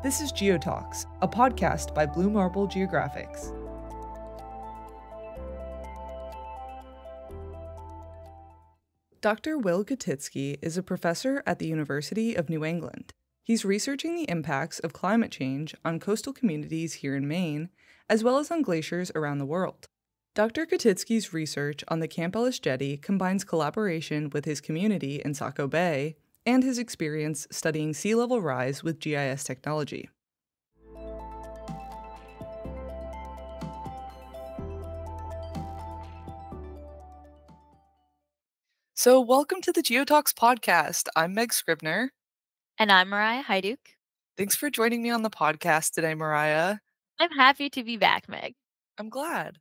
This is GEOTalks, a podcast by Blue Marble Geographics. Dr. Will Kochtitzky is a professor at the University of New England. He's researching the impacts of climate change on coastal communities here in Maine, as well as on glaciers around the world. Dr. Kochtitzky's research on the Camp Ellis Jetty combines collaboration with his community in Saco Bay and his experience studying sea level rise with GIS technology. So welcome to the GeoTalks podcast. I'm Meg Scribner. And I'm Mariah Hajduk. Thanks for joining me on the podcast today, Mariah. I'm happy to be back, Meg. I'm glad.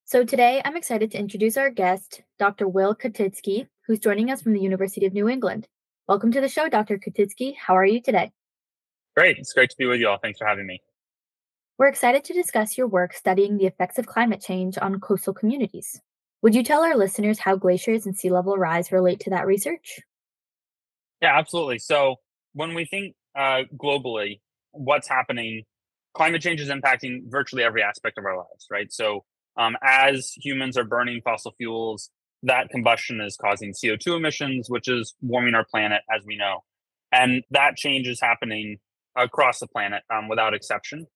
So today I'm excited to introduce our guest, Dr. Will Kochtitzky, who's joining us from the University of New England. Welcome to the show, Dr. Kochtitzky. How are you today? Great. It's great to be with you all. Thanks for having me. We're excited to discuss your work studying the effects of climate change on coastal communities. Would you tell our listeners how glaciers and sea level rise relate to that research? Yeah, absolutely. So when we think globally, what's happening, climate change is impacting virtually every aspect of our lives, right? So as humans are burning fossil fuels, that combustion is causing CO2 emissions, which is warming our planet, as we know. And that change is happening across the planet without exception.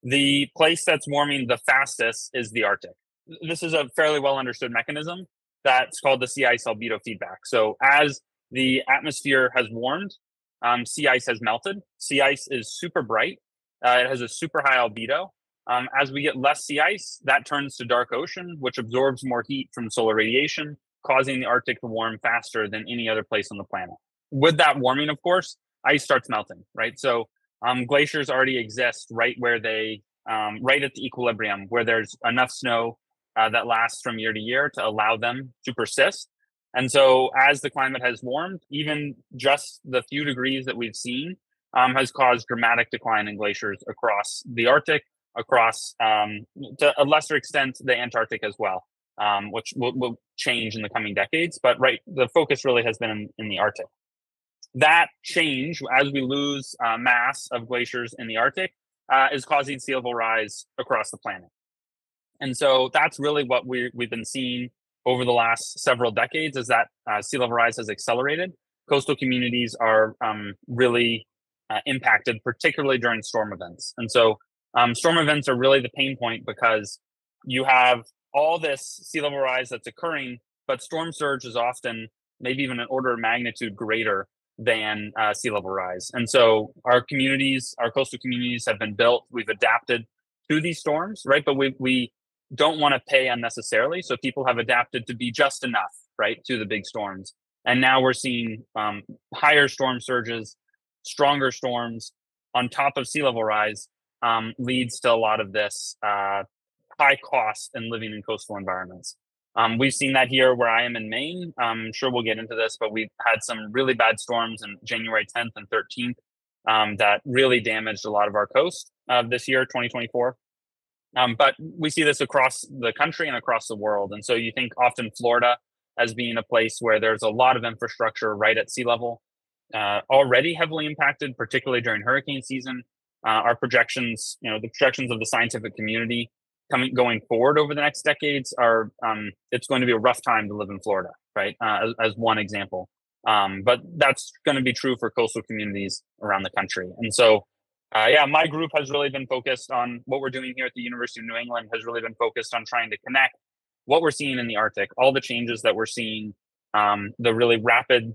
The place that's warming the fastest is the Arctic. This is a fairly well understood mechanism that's called the sea ice albedo feedback. So as the atmosphere has warmed, sea ice has melted. Sea ice is super bright. It has a super high albedo. As we get less sea ice, that turns to dark ocean, which absorbs more heat from solar radiation, causing the Arctic to warm faster than any other place on the planet. With that warming, of course, ice starts melting, right? So glaciers already exist right where right at the equilibrium, where there's enough snow that lasts from year to year to allow them to persist. And so as the climate has warmed, even just the few degrees that we've seen has caused dramatic decline in glaciers across the Arctic, across, to a lesser extent, the Antarctic as well, which will change in the coming decades. But the focus really has been in the Arctic. That change, as we lose mass of glaciers in the Arctic, is causing sea level rise across the planet. And so that's really what we've been seeing over the last several decades, is that sea level rise has accelerated. Coastal communities are really impacted, particularly during storm events. And so storm events are really the pain point, because you have all this sea level rise that's occurring, but storm surge is often maybe even an order of magnitude greater than sea level rise. And so our coastal communities have been built, we've adapted to these storms, right? But we don't want to pay unnecessarily. So people have adapted to be just enough, right, to the big storms. And now we're seeing higher storm surges, stronger storms on top of sea level rise leads to a lot of this high cost in living in coastal environments. We've seen that here where I am in Maine. I'm sure we'll get into this, but we've had some really bad storms in January 10th and 13th that really damaged a lot of our coast this year, 2024. But we see this across the country and across the world. And so you think often Florida as being a place where there's a lot of infrastructure right at sea level, already heavily impacted, particularly during hurricane season. Our projections, the projections of the scientific community going forward over the next decades are, it's going to be a rough time to live in Florida, right? As one example. But that's going to be true for coastal communities around the country. And so, my group has really been focused on what we're doing here at the University of New England, has really been focused on trying to connect what we're seeing in the Arctic, all the changes that we're seeing, the really rapid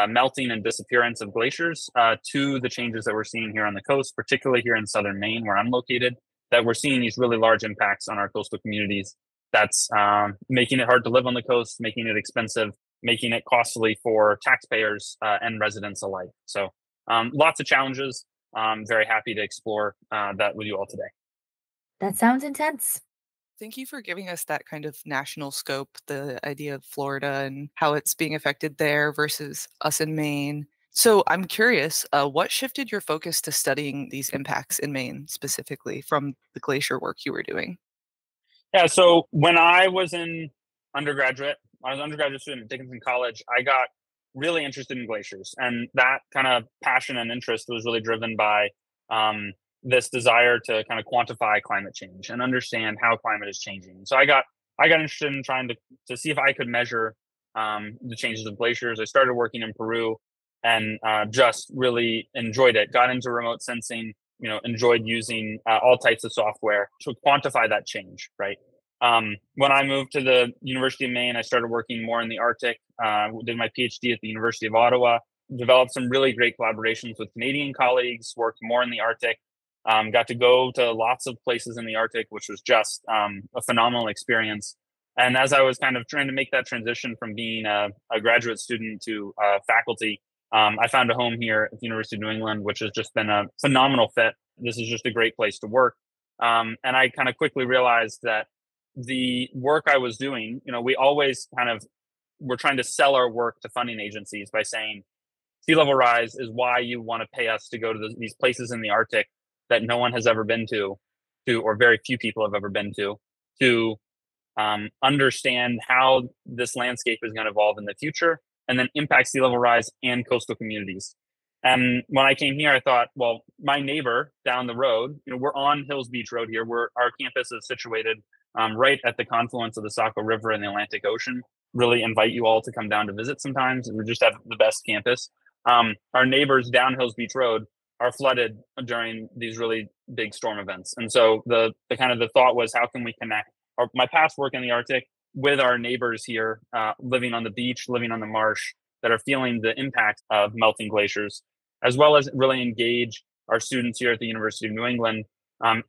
melting and disappearance of glaciers to the changes that we're seeing here on the coast, particularly here in southern Maine, where I'm located, that we're seeing these really large impacts on our coastal communities. That's making it hard to live on the coast, making it expensive, making it costly for taxpayers and residents alike. So lots of challenges. I'm very happy to explore that with you all today. That sounds intense. Thank you for giving us that kind of national scope, the idea of Florida and how it's being affected there versus us in Maine. So I'm curious, what shifted your focus to studying these impacts in Maine specifically from the glacier work you were doing? Yeah, so when I was an undergraduate student at Dickinson College, I got really interested in glaciers. And that kind of passion and interest was really driven by this desire to kind of quantify climate change and understand how climate is changing. So I got interested in trying to see if I could measure the changes of glaciers. I started working in Peru and just really enjoyed it. Got into remote sensing, enjoyed using all types of software to quantify that change, right? When I moved to the University of Maine, I started working more in the Arctic, did my PhD at the University of Ottawa, developed some really great collaborations with Canadian colleagues, worked more in the Arctic, got to go to lots of places in the Arctic, which was just a phenomenal experience. And as I was kind of trying to make that transition from being a graduate student to faculty, I found a home here at the University of New England, which has just been a phenomenal fit. This is just a great place to work. And I kind of quickly realized that the work I was doing, we always kind of were trying to sell our work to funding agencies by saying sea level rise is why you want to pay us to go to these places in the Arctic that no one has ever been to, or very few people have ever been to understand how this landscape is going to evolve in the future and then impact sea level rise and coastal communities. And when I came here, I thought, well, my neighbor down the road, we're on Hills Beach Road here. Our campus is situated right at the confluence of the Saco River and the Atlantic Ocean. Really invite you all to come down to visit sometimes. We just have the best campus. Our neighbors down Hills Beach Road are flooded during these really big storm events. And so the kind of the thought was, how can we connect my past work in the Arctic with our neighbors here, living on the beach, living on the marsh, that are feeling the impact of melting glaciers, as well as really engage our students here at the University of New England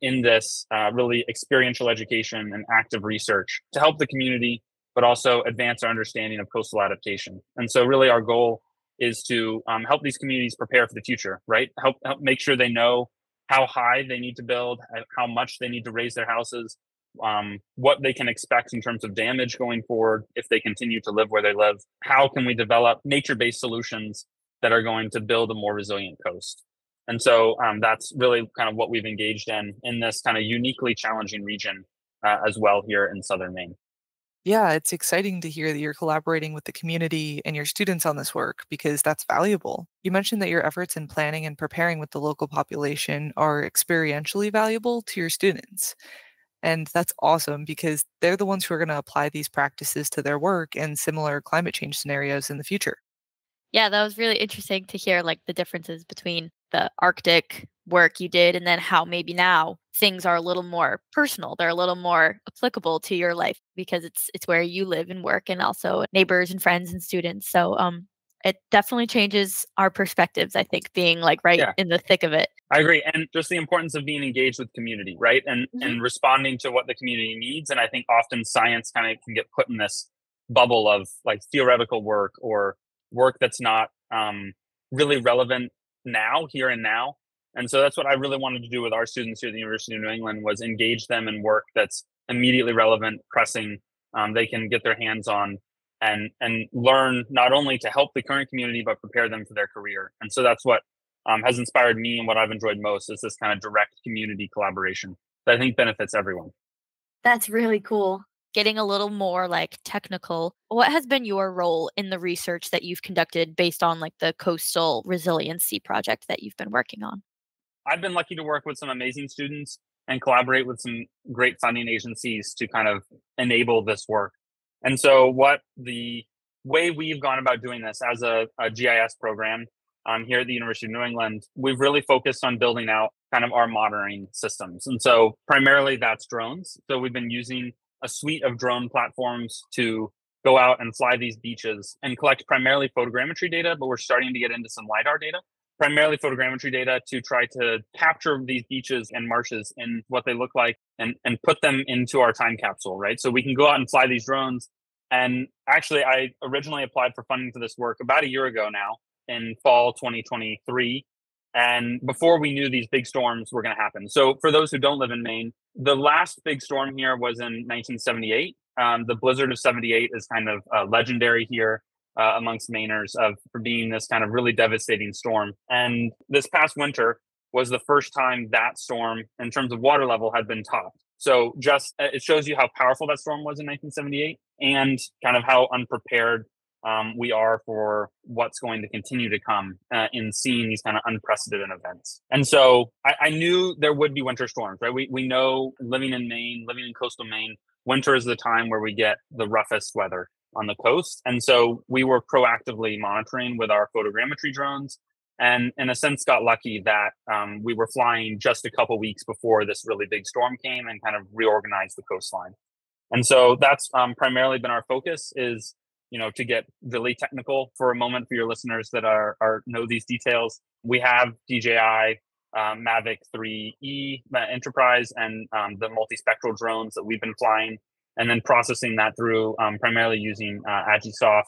in this really experiential education and active research to help the community, but also advance our understanding of coastal adaptation. And so really our goal is to help these communities prepare for the future, right? Help make sure they know how high they need to build, how much they need to raise their houses, what they can expect in terms of damage going forward if they continue to live where they live. How can we develop nature-based solutions that are going to build a more resilient coast? And so that's really kind of what we've engaged in this kind of uniquely challenging region as well here in southern Maine. Yeah, it's exciting to hear that you're collaborating with the community and your students on this work because that's valuable. You mentioned that your efforts in planning and preparing with the local population are experientially valuable to your students. And that's awesome because they're the ones who are going to apply these practices to their work and similar climate change scenarios in the future. Yeah, that was really interesting to hear like the differences between the Arctic work you did and then how maybe now things are a little more personal. They're a little more applicable to your life because it's where you live and work and also neighbors and friends and students. So it definitely changes our perspectives, I think, being like right in the thick of it. I agree. And just the importance of being engaged with community, right? And responding to what the community needs. And I think often science kind of can get put in this bubble of like theoretical work or work that's not really relevant now, here and now. And so that's what I really wanted to do with our students here at the University of New England was engage them in work that's immediately relevant, pressing, they can get their hands on and learn not only to help the current community, but prepare them for their career. And so that's what has inspired me and what I've enjoyed most is this kind of direct community collaboration that I think benefits everyone. That's really cool. Getting a little more like technical, what has been your role in the research that you've conducted based on like the coastal resiliency project that you've been working on? I've been lucky to work with some amazing students and collaborate with some great funding agencies to kind of enable this work. And so what the way we've gone about doing this as a GIS program here at the University of New England, we've really focused on building out kind of our monitoring systems. And so primarily that's drones. So we've been using a suite of drone platforms to go out and fly these beaches and collect primarily photogrammetry data, but we're starting to get into some lidar data, primarily photogrammetry data to try to capture these beaches and marshes in what they look like and put them into our time capsule, right? So we can go out and fly these drones. And actually, I originally applied for funding for this work about a year ago now in fall 2023. And before we knew these big storms were going to happen. So for those who don't live in Maine, the last big storm here was in 1978. The blizzard of 78 is kind of legendary here amongst Mainers for being this kind of really devastating storm. And this past winter was the first time that storm, in terms of water level, had been topped. So just it shows you how powerful that storm was in 1978 and kind of how unprepared we are for what's going to continue to come in seeing these kind of unprecedented events. And so I knew there would be winter storms, right? We know living in Maine, living in coastal Maine, winter is the time where we get the roughest weather on the coast. And so we were proactively monitoring with our photogrammetry drones, and in a sense got lucky that we were flying just a couple weeks before this really big storm came and kind of reorganized the coastline. And so that's primarily been our focus, is to get really technical for a moment for your listeners that are know these details. We have DJI Mavic 3E Enterprise and the multispectral drones that we've been flying, and then processing that through primarily using Agisoft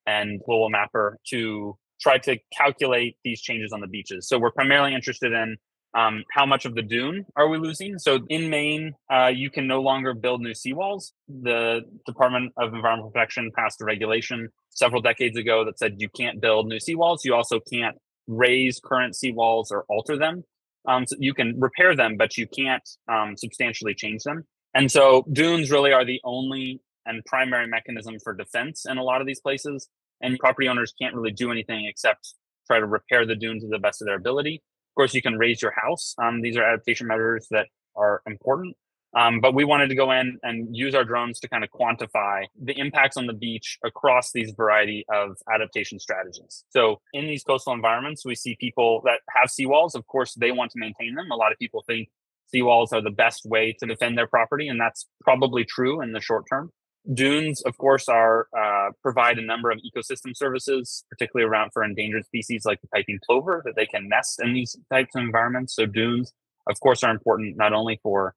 and Global Mapper to try to calculate these changes on the beaches. So we're primarily interested in how much of the dune are we losing? So in Maine, you can no longer build new seawalls. The Department of Environmental Protection passed a regulation several decades ago that said you can't build new seawalls. You also can't raise current seawalls or alter them. So you can repair them, but you can't substantially change them. And so dunes really are the only and primary mechanism for defense in a lot of these places. And property owners can't really do anything except try to repair the dunes to the best of their ability. Of course, you can raise your house. These are adaptation measures that are important. But we wanted to go in and use our drones to kind of quantify the impacts on the beach across these variety of adaptation strategies. So in these coastal environments, we see people that have seawalls. Of course, they want to maintain them. A lot of people think seawalls are the best way to defend their property, and that's probably true in the short term. Dunes, of course, provide a number of ecosystem services, particularly around for endangered species like the piping plover, that they can nest in these types of environments. So dunes, of course, are important not only for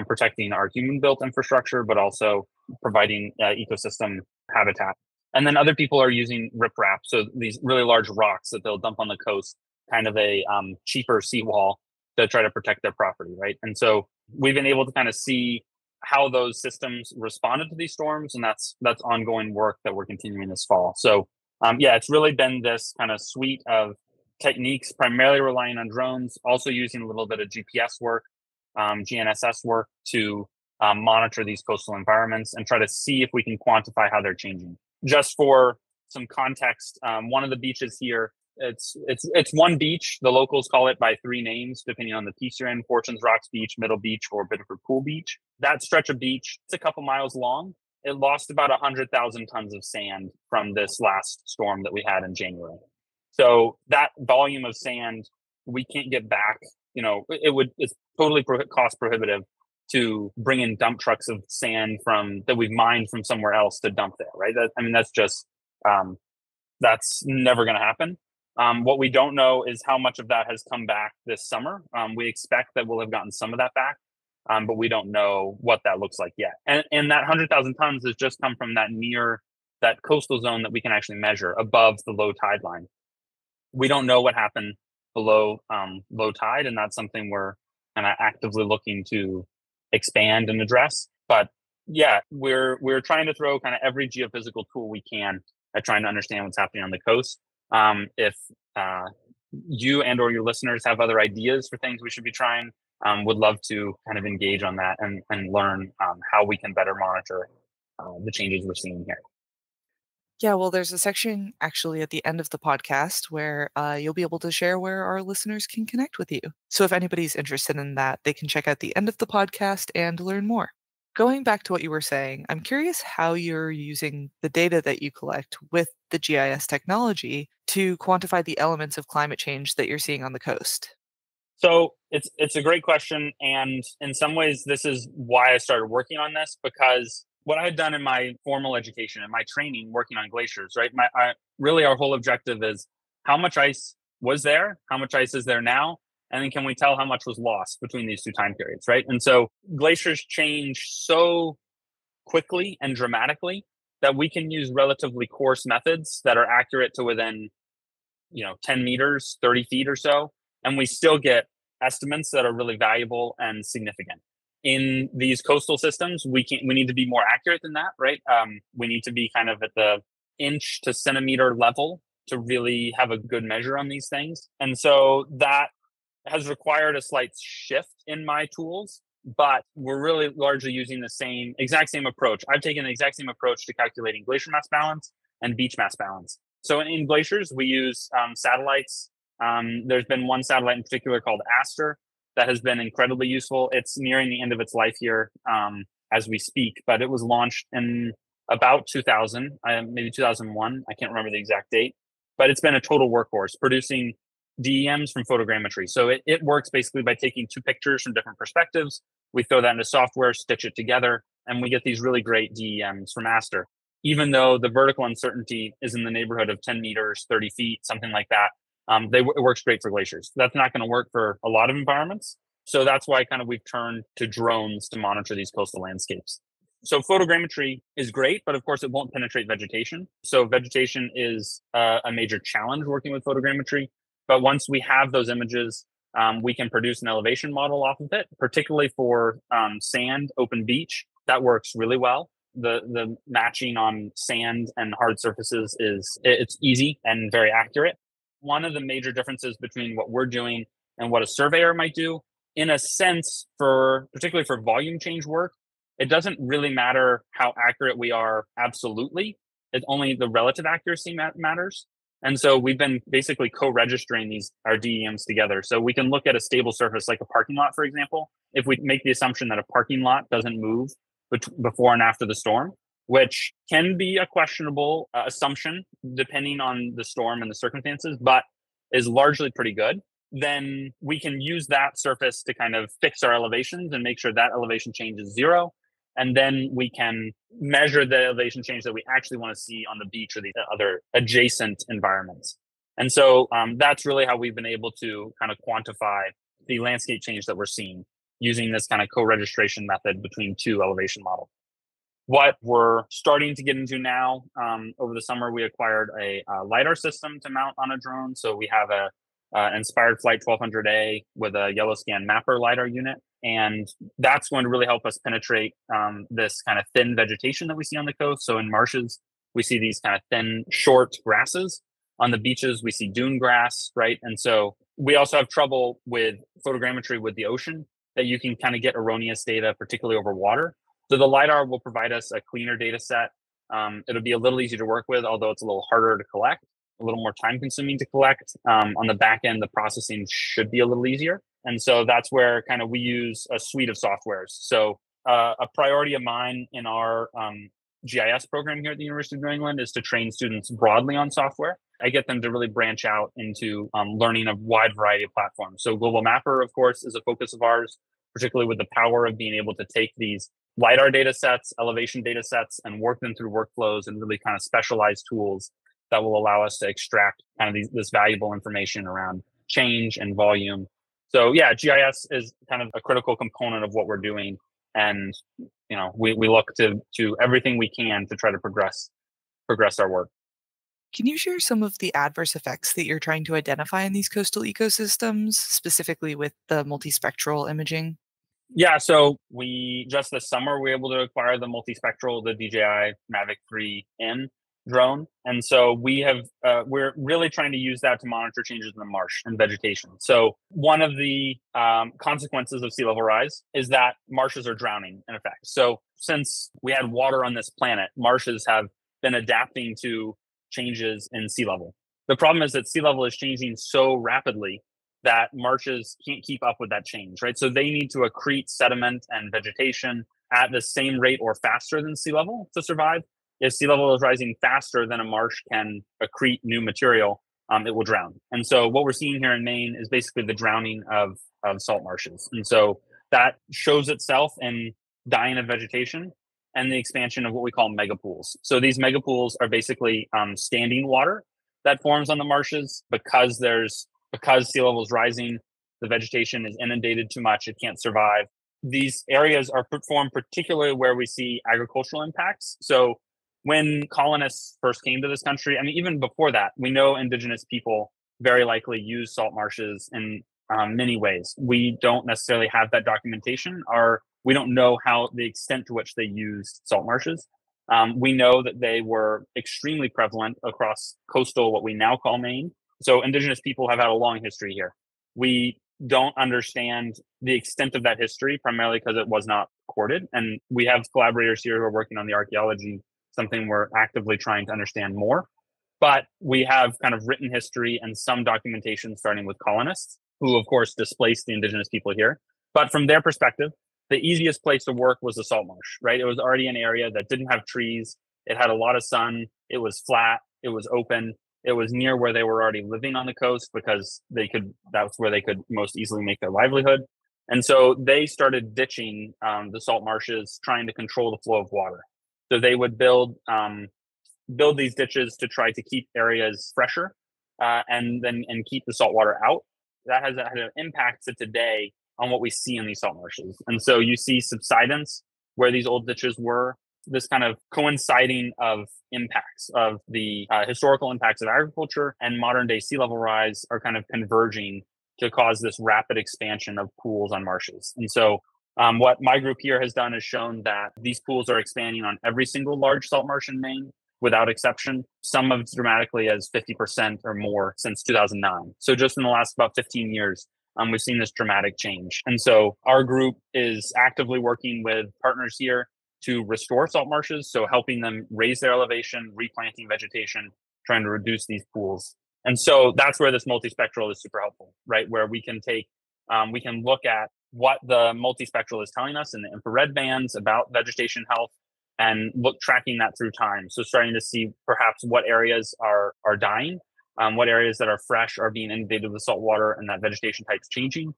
protecting our human-built infrastructure, but also providing ecosystem habitat. And then other people are using riprap, so these really large rocks that they'll dump on the coast, kind of a cheaper seawall to try to protect their property, right? And so we've been able to kind of see how those systems responded to these storms, and that's ongoing work that we're continuing this fall. So it's really been this kind of suite of techniques, primarily relying on drones, also using a little bit of GPS work, GNSS work to monitor these coastal environments and try to see if we can quantify how they're changing. Just for some context, one of the beaches here, it's one beach. The locals call it by three names, depending on the piece you're in: Fortunes Rocks Beach, Middle Beach, or Biddeford Pool Beach. That stretch of beach, it's a couple miles long. It lost about 100,000 tons of sand from this last storm that we had in January. So that volume of sand, we can't get back. It's totally cost prohibitive to bring in dump trucks of sand that we've mined from somewhere else to dump there, right? That's just, that's never going to happen. What we don't know is how much of that has come back this summer. We expect that we'll have gotten some of that back, but we don't know what that looks like yet. And that 100,000 tons has just come from that coastal zone that we can actually measure above the low tide line. We don't know what happened below low tide, and that's something we're kind of actively looking to expand and address. But yeah, we're trying to throw kind of every geophysical tool we can at trying to understand what's happening on the coast. If you and or your listeners have other ideas for things we should be trying, would love to kind of engage on that and learn how we can better monitor the changes we're seeing here. Yeah, well, there's a section actually at the end of the podcast where you'll be able to share where our listeners can connect with you. So if anybody's interested in that, they can check out the end of the podcast and learn more. Going back to what you were saying, I'm curious how you're using the data that you collect with the GIS technology to quantify the elements of climate change that you're seeing on the coast. So it's a great question. And in some ways, this is why I started working on this, because what I had done in my formal education and my training working on glaciers, right? Really our whole objective is how much ice was there, how much ice is there now, and then can we tell how much was lost between these two time periods, right? And so glaciers change so quickly and dramatically that we can use relatively coarse methods that are accurate to within 10 meters, 30 feet or so, and we still get estimates that are really valuable and significant. In these coastal systems, we need to be more accurate than that, right? We need to be kind of at the inch to centimeter level to really have a good measure on these things. And so that has required a slight shift in my tools, but we're really largely using the exact same approach. I've taken the exact same approach to calculating glacier mass balance and beach mass balance. So in glaciers, we use satellites. There's been one satellite in particular called Aster that has been incredibly useful. It's nearing the end of its life here as we speak, but it was launched in about 2000, maybe 2001. I can't remember the exact date, but it's been a total workhorse producing DEMs from photogrammetry. So it works basically by taking two pictures from different perspectives. We throw that into software, stitch it together, and we get these really great DEMs from Aster. Even though the vertical uncertainty is in the neighborhood of 10 meters, 30 feet, something like that, it works great for glaciers. That's not going to work for a lot of environments. So that's why kind of we've turned to drones to monitor these coastal landscapes. So photogrammetry is great, but of course it won't penetrate vegetation. So vegetation is a major challenge working with photogrammetry. But once we have those images, we can produce an elevation model off of it, particularly for sand, open beach. That works really well. The matching on sand and hard surfaces it's easy and very accurate. One of the major differences between what we're doing and what a surveyor might do, in a sense, particularly for volume change work, it doesn't really matter how accurate we are absolutely. It's only the relative accuracy matters. And so we've been basically co-registering our DEMs together. So we can look at a stable surface like a parking lot, for example. If we make the assumption that a parking lot doesn't move before and after the storm, which can be a questionable assumption depending on the storm and the circumstances, but is largely pretty good, then we can use that surface to kind of fix our elevations and make sure that elevation change is zero. And then we can measure the elevation change that we actually want to see on the beach or the other adjacent environments. And so that's really how we've been able to kind of quantify the landscape change that we're seeing using this kind of co-registration method between two elevation models. What we're starting to get into now, over the summer, we acquired a lidar system to mount on a drone. So we have an Inspired Flight 1200A with a yellow scan mapper lidar unit. And that's going to really help us penetrate this kind of thin vegetation that we see on the coast. So in marshes, we see these kind of thin, short grasses. On the beaches, we see dune grass, right? And so we also have trouble with photogrammetry with the ocean, that you can kind of get erroneous data, particularly over water. So the LiDAR will provide us a cleaner data set. It'll be a little easier to work with, although it's a little harder to collect, a little more time consuming to collect. On the back end, the processing should be a little easier. And so that's where kind of we use a suite of softwares. So a priority of mine in our GIS program here at the University of New England is to train students broadly on software. I get them to really branch out into learning a wide variety of platforms. So Global Mapper, of course, is a focus of ours, particularly with the power of being able to take these LiDAR data sets, elevation data sets, and work them through workflows and really kind of specialized tools that will allow us to extract kind of this valuable information around change and volume. So yeah, GIS is kind of a critical component of what we're doing. And, you know, we look to everything we can to try to progress our work. Can you share some of the adverse effects that you're trying to identify in these coastal ecosystems, specifically with the multispectral imaging? Yeah, so we just this summer we were able to acquire the multispectral, the DJI Mavic 3N drone, and so we're really trying to use that to monitor changes in the marsh and vegetation. So one of the consequences of sea level rise is that marshes are drowning in effect. So since we had water on this planet, marshes have been adapting to changes in sea level. The problem is that sea level is changing so rapidly that marshes can't keep up with that change, right? So they need to accrete sediment and vegetation at the same rate or faster than sea level to survive. If sea level is rising faster than a marsh can accrete new material, it will drown. And so what we're seeing here in Maine is basically the drowning of salt marshes. And so that shows itself in dying of vegetation and the expansion of what we call megapools. So these megapools are basically standing water that forms on the marshes because sea level is rising, the vegetation is inundated too much, it can't survive. These areas are formed particularly where we see agricultural impacts. So when colonists first came to this country, I mean, even before that, we know indigenous people very likely use salt marshes in many ways. We don't necessarily have that documentation, or we don't know the extent to which they used salt marshes. We know that they were extremely prevalent across coastal, what we now call Maine. So indigenous people have had a long history here. We don't understand the extent of that history, primarily because it was not recorded. And we have collaborators here who are working on the archaeology something we're actively trying to understand more. But we have kind of written history and some documentation starting with colonists who, of course, displaced the indigenous people here. But from their perspective, the easiest place to work was the salt marsh, right? It was already an area that didn't have trees. It had a lot of sun. It was flat. It was open. It was near where they were already living on the coast because that's where they could most easily make their livelihood. And so they started ditching the salt marshes, trying to control the flow of water. So they would build these ditches to try to keep areas fresher and keep the salt water out. That has had an impact to today on what we see in these salt marshes. And so you see subsidence where these old ditches were, this kind of coinciding of impacts of the historical impacts of agriculture and modern day sea level rise are kind of converging to cause this rapid expansion of pools on marshes. And so what my group here has done is shown that these pools are expanding on every single large salt marsh in Maine without exception, some of dramatically as 50% or more since 2009. So just in the last about 15 years, we've seen this dramatic change. And so our group is actively working with partners here to restore salt marshes, so helping them raise their elevation, replanting vegetation, trying to reduce these pools. And so that's where this multispectral is super helpful, right? Where we can look at what the multispectral is telling us in the infrared bands about vegetation health and tracking that through time. So starting to see perhaps what areas are dying, what areas that are fresh are being inundated with salt water and that vegetation type's changing,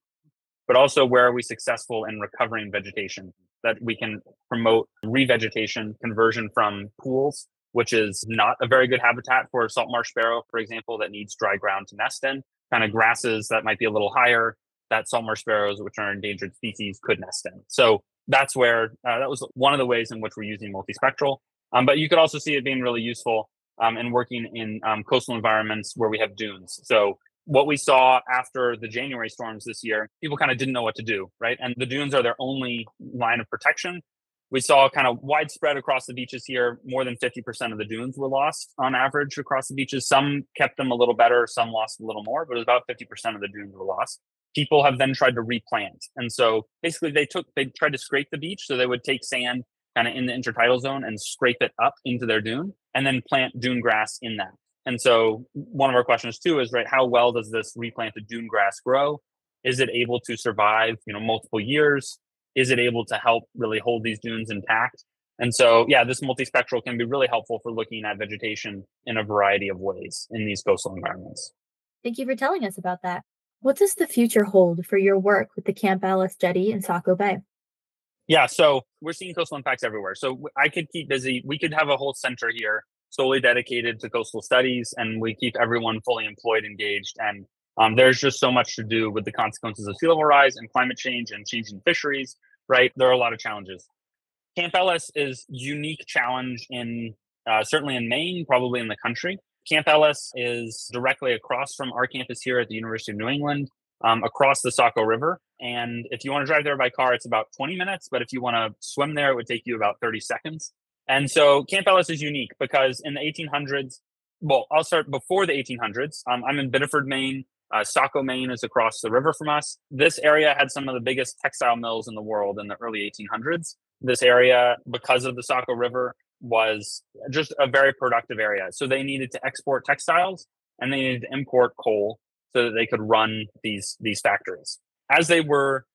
but also where are we successful in recovering vegetation, that we can promote revegetation, conversion from pools, which is not a very good habitat for a salt marsh sparrow, for example, that needs dry ground to nest in, kind of grasses that might be a little higher, that salt marsh sparrows, which are endangered species, could nest in. So that's where, that was one of the ways in which we're using multispectral. But you could also see it being really useful in working in coastal environments where we have dunes. So what we saw after the January storms this year, people kind of didn't know what to do, right? And the dunes are their only line of protection. We saw kind of widespread across the beaches here, more than 50% of the dunes were lost on average across the beaches. Some kept them a little better, some lost a little more, but it was about 50% of the dunes were lost. People have then tried to replant. And so basically they tried to scrape the beach. So they would take sand kind of in the intertidal zone and scrape it up into their dune and then plant dune grass in that. And so one of our questions too is, right, how well does this replanted dune grass grow? Is it able to survive, multiple years? Is it able to help really hold these dunes intact? And so, yeah, this multispectral can be really helpful for looking at vegetation in a variety of ways in these coastal environments. Thank you for telling us about that. What does the future hold for your work with the Camp Ellis Jetty in Saco Bay? Yeah, so we're seeing coastal impacts everywhere. So I could keep busy. We could have a whole center here solely dedicated to coastal studies, and we keep everyone fully employed, engaged. And there's just so much to do with the consequences of sea level rise and climate change and changing fisheries, right? There are a lot of challenges. Camp Ellis is unique challenge in certainly in Maine, probably in the country. Camp Ellis is directly across from our campus here at the University of New England, across the Saco River. And if you want to drive there by car, it's about 20 minutes. But if you want to swim there, it would take you about 30 seconds. And so Camp Ellis is unique because in the 1800s, well, I'll start before the 1800s. I'm in Biddeford, Maine. Saco, Maine is across the river from us. This area had some of the biggest textile mills in the world in the early 1800s. This area, because of the Saco River, was just a very productive area. So they needed to export textiles and they needed to import coal so that they could run these factories. As they were,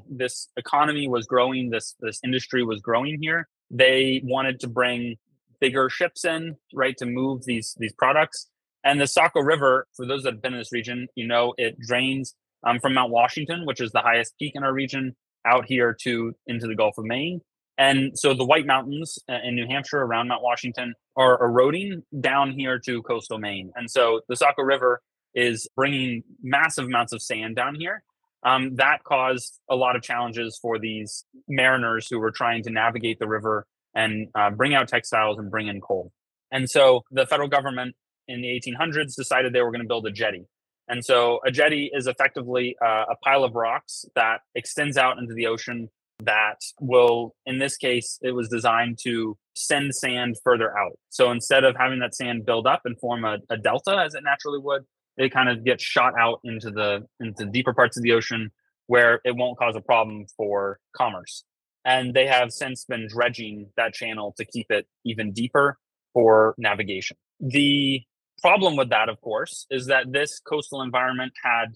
this economy was growing, this industry was growing here. They wanted to bring bigger ships in, right, to move these products. And the Saco River, for those that have been in this region, it drains from Mount Washington, which is the highest peak in our region, out here into the Gulf of Maine. And so the White Mountains in New Hampshire around Mount Washington are eroding down here to coastal Maine. And so the Saco River is bringing massive amounts of sand down here. That caused a lot of challenges for these mariners who were trying to navigate the river and bring out textiles and bring in coal. And so the federal government in the 1800s decided they were going to build a jetty. And so a jetty is effectively a pile of rocks that extends out into the ocean that will, in this case, it was designed to send sand further out. So instead of having that sand build up and form a delta as it naturally would, it kind of gets shot out into deeper parts of the ocean where it won't cause a problem for commerce. And they have since been dredging that channel to keep it even deeper for navigation. The problem with that, of course, is that this coastal environment had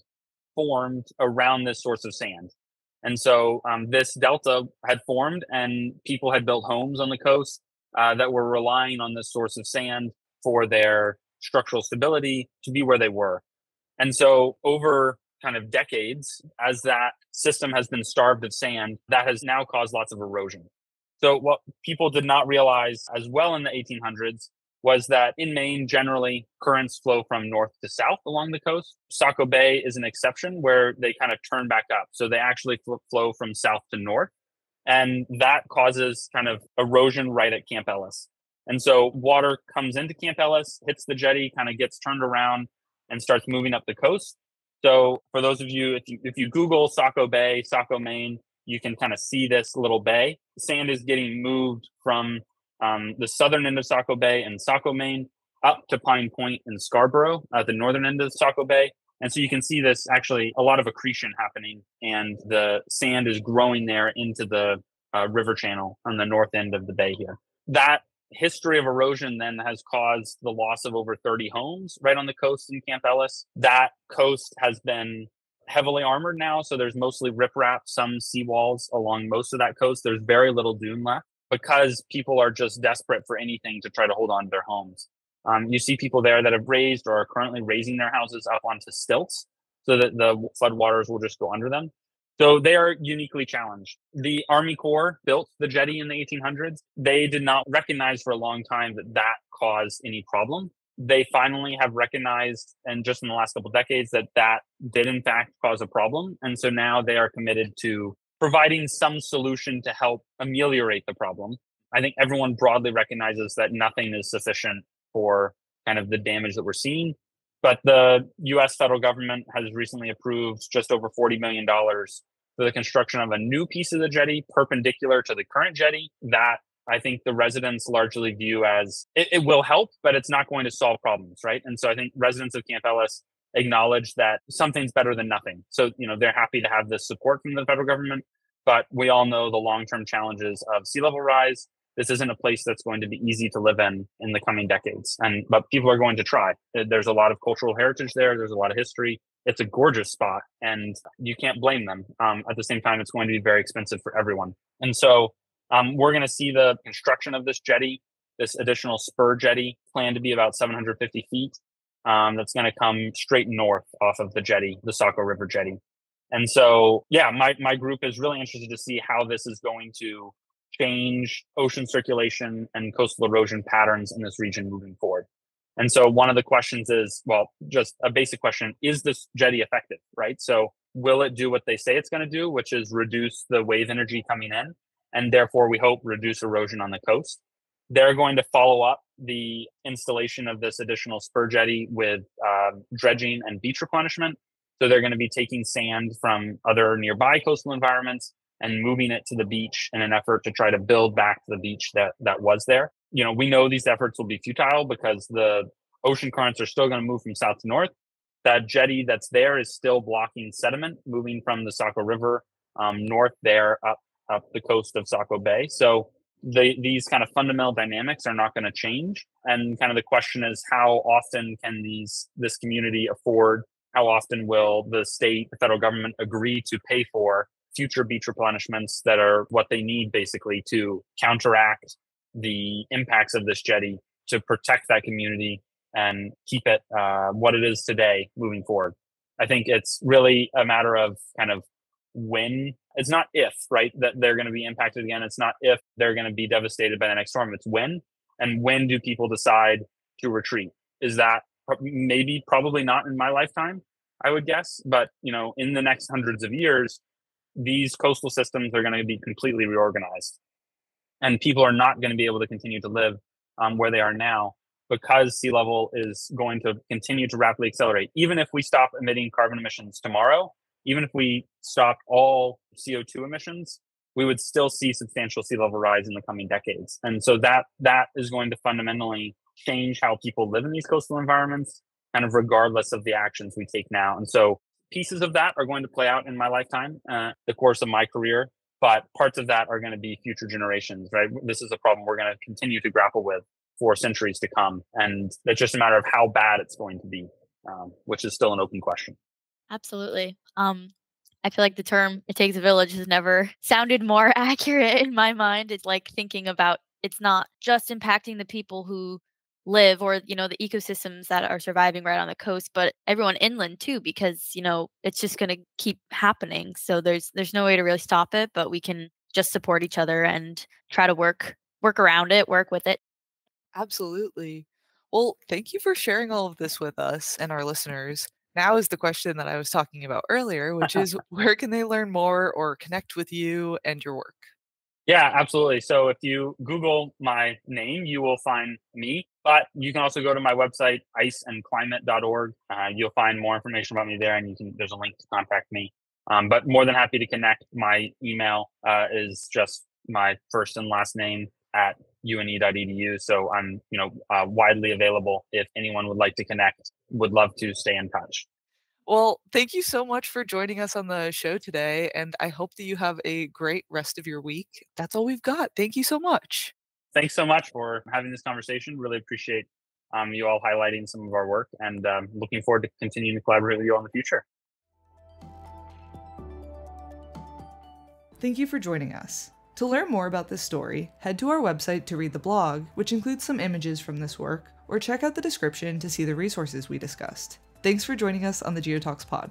formed around this source of sand. And so this delta had formed, and people had built homes on the coast that were relying on this source of sand for their structural stability to be where they were. And so over kind of decades, as that system has been starved of sand, that has now caused lots of erosion. So what people did not realize as well in the 1800s was that in Maine, generally, currents flow from north to south along the coast. Saco Bay is an exception where they kind of turn back up. So they actually flow from south to north. And that causes kind of erosion right at Camp Ellis. And so water comes into Camp Ellis, hits the jetty, kind of gets turned around and starts moving up the coast. So for those of you, if you Google Saco Bay, Saco, Maine, you can kind of see this little bay. Sand is getting moved from the southern end of Saco Bay and Saco, Maine, up to Pine Point in Scarborough at the northern end of Saco Bay. And so you can see this actually a lot of accretion happening, and the sand is growing there into the river channel on the north end of the bay here. That history of erosion then has caused the loss of over 30 homes right on the coast in Camp Ellis. That coast has been heavily armored now, so there's mostly riprap, some seawalls along most of that coast. There's very little dune left because people are just desperate for anything to try to hold on to their homes. You see people there that have raised or are currently raising their houses up onto stilts so that the floodwaters will just go under them. So they are uniquely challenged. The Army Corps built the jetty in the 1800s. They did not recognize for a long time that that caused any problem. They finally have recognized, and just in the last couple of decades, that that did in fact cause a problem. And so now they are committed to providing some solution to help ameliorate the problem. I think everyone broadly recognizes that nothing is sufficient for kind of the damage that we're seeing. But the US federal government has recently approved just over $40 million for the construction of a new piece of the jetty perpendicular to the current jetty that I think the residents largely view as it will help, but it's not going to solve problems, right? And so I think residents of Camp Ellis acknowledge that something's better than nothing. So, they're happy to have this support from the federal government, but we all know the long-term challenges of sea level rise. This isn't a place that's going to be easy to live in the coming decades. But people are going to try. There's a lot of cultural heritage there. There's a lot of history. It's a gorgeous spot, and you can't blame them. At the same time, it's going to be very expensive for everyone. And so we're going to see the construction of this jetty, this additional spur jetty, planned to be about 750 feet. That's going to come straight north off of the jetty, the Saco River jetty. And so, yeah, my group is really interested to see how this is going to change ocean circulation and coastal erosion patterns in this region moving forward. And so one of the questions is, well, just a basic question, is this jetty effective, right? So will it do what they say it's going to do, which is reduce the wave energy coming in, and therefore we hope reduce erosion on the coast? They're going to follow up the installation of this additional spur jetty with dredging and beach replenishment. So they're going to be taking sand from other nearby coastal environments and moving it to the beach in an effort to try to build back the beach that was there. We know these efforts will be futile because the ocean currents are still going to move from south to north. That jetty that's there is still blocking sediment moving from the Saco River north there up the coast of Saco Bay. So these kind of fundamental dynamics are not going to change. And kind of the question is, how often can this community afford? How often will the state, the federal government agree to pay for future beach replenishments that are what they need basically to counteract the impacts of this jetty, to protect that community and keep it what it is today moving forward? I think it's really a matter of kind of when. It's not if, right, that they're going to be impacted again. It's not if they're going to be devastated by the next storm. It's when. And when do people decide to retreat? Is that probably not in my lifetime, I would guess. But, in the next hundreds of years, these coastal systems are going to be completely reorganized, and people are not going to be able to continue to live where they are now because sea level is going to continue to rapidly accelerate. Even if we stop emitting carbon emissions tomorrow, even if we stopped all CO2 emissions, we would still see substantial sea level rise in the coming decades. And so that is going to fundamentally change how people live in these coastal environments, kind of regardless of the actions we take now. And so pieces of that are going to play out in my lifetime, the course of my career. but parts of that are going to be future generations, right? This is a problem we're going to continue to grapple with for centuries to come. And it's just a matter of how bad it's going to be, which is still an open question. Absolutely. I feel like the term "it takes a village" has never sounded more accurate in my mind. It's like thinking about it's not just impacting the people who live or, the ecosystems that are surviving right on the coast, but everyone inland too, because, it's just going to keep happening. So there's no way to really stop it, but we can just support each other and try to work around it, work with it. Absolutely. Well, thank you for sharing all of this with us and our listeners. Now is the question that I was talking about earlier, which is where can they learn more or connect with you and your work? Yeah, absolutely. So if you Google my name, you will find me, but you can also go to my website, iceandclimate.org. You'll find more information about me there, and there's a link to contact me. But more than happy to connect. My email is just my first and last name at une.edu. So I'm, widely available if anyone would like to connect, would love to stay in touch. Well, thank you so much for joining us on the show today, and I hope that you have a great rest of your week. That's all we've got. Thank you so much. Thanks so much for having this conversation. Really appreciate you all highlighting some of our work, and looking forward to continuing to collaborate with you all in the future. Thank you for joining us. To learn more about this story, head to our website to read the blog, which includes some images from this work, or check out the description to see the resources we discussed. Thanks for joining us on the GeoTalks pod.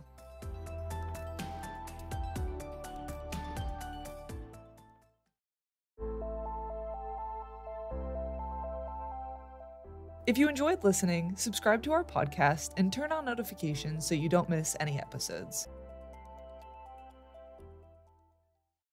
If you enjoyed listening, subscribe to our podcast and turn on notifications so you don't miss any episodes.